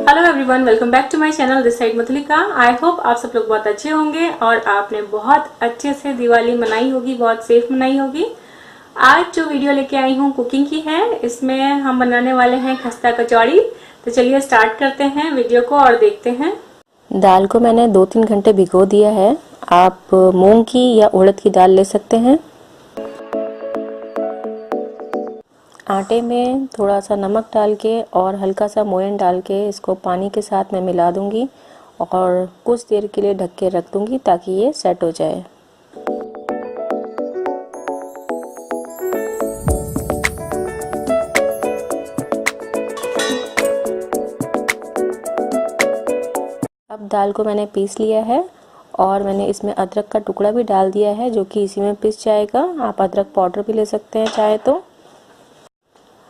Hello everyone, welcome back to my channel. This side Madhulika. I hope आप सब लोग बहुत अच्छे होंगे और आपने बहुत अच्छे से दिवाली मनाई होगी, बहुत सेफ मनाई होगी। आज जो वीडियो लेके आई हूँ कुकिंग की है। इसमें हम बनाने वाले हैं खस्ता कचौड़ी। तो चलिए स्टार्ट करते हैं वीडियो को और देखते हैं। दाल को मैंने 2-3 घंटे भिगो दिया है। आप मूंग की या उड़द की दाल ले सकते हैं। आटे में थोड़ा सा नमक डाल के और हल्का सा मोयन डाल के इसको पानी के साथ मैं मिला दूंगी और कुछ देर के लिए ढक के रख दूंगी ताकि ये सेट हो जाए। अब दाल को मैंने पीस लिया है और मैंने इसमें अदरक का टुकड़ा भी डाल दिया है जो कि इसी में पिस जाएगा। आप अदरक पाउडर भी ले सकते हैं चाहे तो।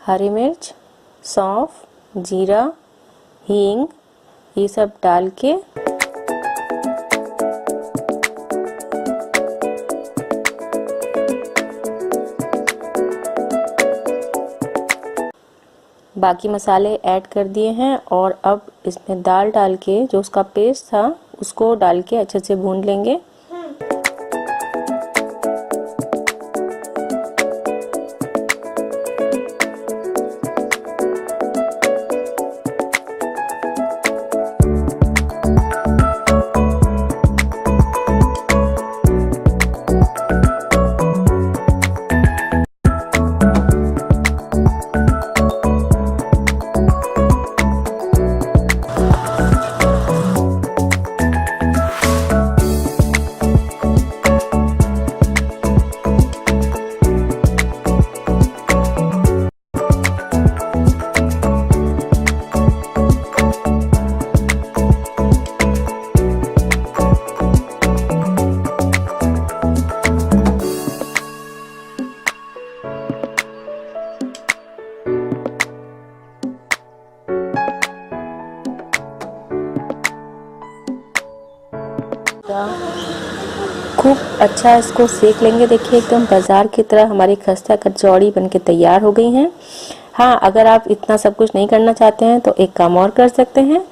हरी मिर्च, सौंफ, जीरा, हींग ये सब डाल के बाकी मसाले ऐड कर दिए हैं और अब इसमें दाल डाल के जो उसका पेस्ट था उसको डाल के अच्छे से भून लेंगे। खूब अच्छा इसको सेक लेंगे। देखिए एकदम बाजार की तरह हमारी खस्ता कचौड़ी बनके तैयार हो गई हैं। हाँ, अगर आप इतना सब कुछ नहीं करना चाहते हैं तो एक काम और कर सकते हैं।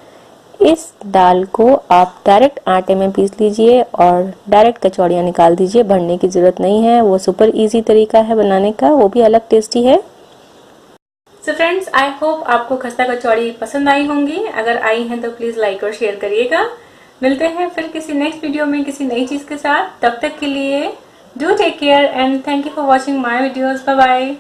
इस दाल को आप डायरेक्ट आटे में पीस लीजिए और डायरेक्ट कचौड़ियाँ निकाल दीजिए। भरने की ज़रूरत नहीं है। वो सुपर इजी तरीका है बनाने का, वो भी अलग टेस्टी है। सो फ्रेंड्स, आई होप आपको खस्ता कचौड़ी पसंद आई होंगी। अगर आई हैं तो प्लीज लाइक और शेयर करिएगा। मिलते हैं फिर किसी नेक्स्ट वीडियो में किसी नई चीज के साथ। तब तक के लिए do take care and thank you for watching my videos. Bye bye.